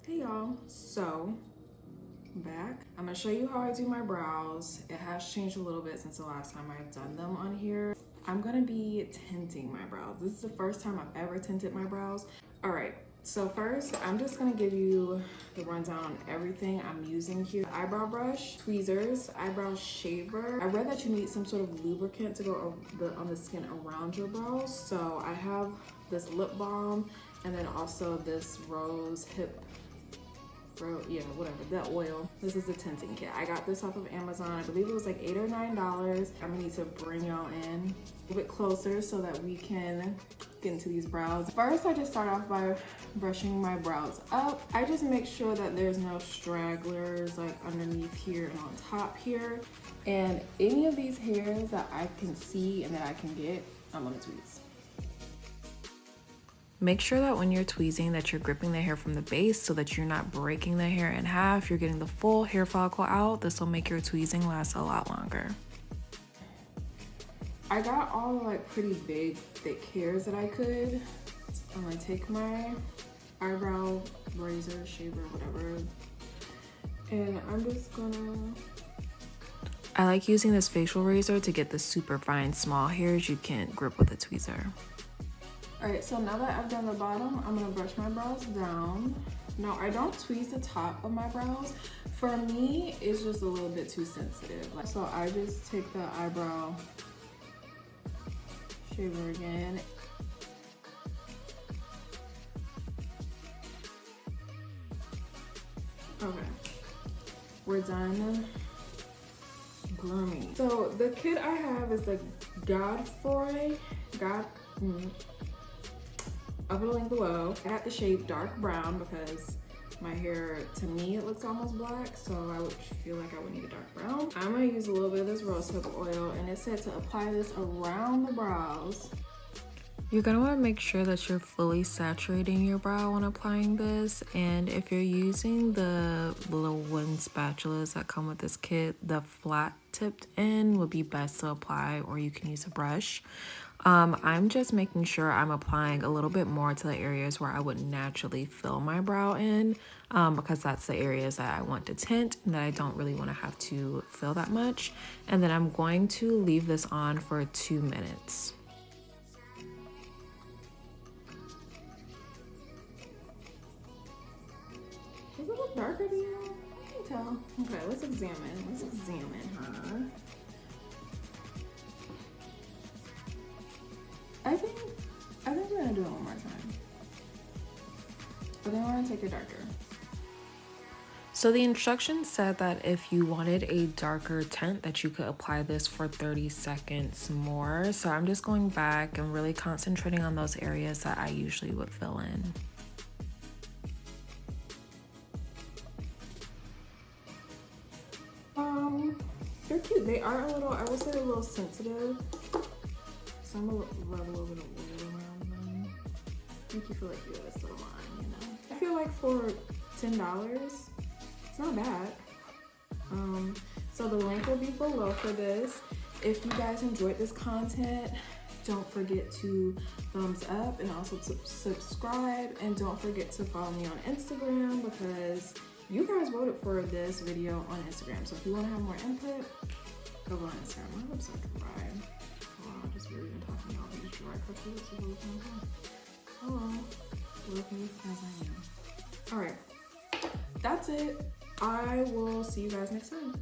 Hey y'all, so I'm back. I'm gonna show you how I do my brows. It has changed a little bit since the last time I've done them on here. I'm gonna be tinting my brows. This is the first time I've ever tinted my brows. All right, so first I'm just gonna give you the rundown on everything I'm using here. Eyebrow brush, tweezers, eyebrow shaver. I read that you need some sort of lubricant to go on the skin around your brows. So I have this lip balm and then also this rose hip, yeah, whatever, that oil. This is the tinting kit. I got this off of Amazon. I believe it was like $8 or $9. I'm gonna need to bring y'all in a bit closer so that we can get into these brows. First, I just start off by brushing my brows up. I just make sure that there's no stragglers like underneath here and on top here. And any of these hairs that I can see and that I can get, I'm gonna tweeze. Make sure that when you're tweezing that you're gripping the hair from the base so that you're not breaking the hair in half. You're getting the full hair follicle out. This will make your tweezing last a lot longer. I got all the like pretty big thick hairs that I could. I'm gonna take my eyebrow razor, shaver, whatever, and I'm just gonna... I like using this facial razor to get the super fine small hairs you can't grip with a tweezer. Alright, so now that I've done the bottom, I'm gonna brush my brows down. Now, I don't tweeze the top of my brows. For me, it's just a little bit too sensitive. So I just take the eyebrow shaver again. Okay, we're done grooming. So the kit I have is the I'll put a link below. I got the shade dark brown because my hair, to me, it looks almost black, so I would feel like I would need a dark brown. I'm gonna use a little bit of this rosehip oil, and it said to apply this around the brows. You're gonna wanna make sure that you're fully saturating your brow when applying this, and if you're using the little wooden spatulas that come with this kit, the flat tipped end would be best to apply, or you can use a brush. I'm just making sure I'm applying a little bit more to the areas where I would naturally fill my brow in, because that's the areas that I want to tint and that I don't really want to have to fill that much. And then I'm going to leave this on for 2 minutes. Does it look darker to you? I can tell. Okay, let's examine. Let's examine her. I think we're gonna do it one more time. But then we're gonna take it darker. So the instructions said that if you wanted a darker tint that you could apply this for 30 seconds more. So I'm just going back and really concentrating on those areas that I usually would fill in. They're cute. They are a little, I would say, a little sensitive. So I'm gonna rub a little bit of oil around them. Make you feel like you have this little line, you know? I feel like for $10, it's not bad. So the link will be below for this. If you guys enjoyed this content, don't forget to thumbs up and also to subscribe, and don't forget to follow me on Instagram because you guys voted for this video on Instagram. So if you want to have more input, go on Instagram. My lips are dry. Wow, I just really been talking about these dry crutches the whole time. Hello, love me as I am. All right, that's it. I will see you guys next time.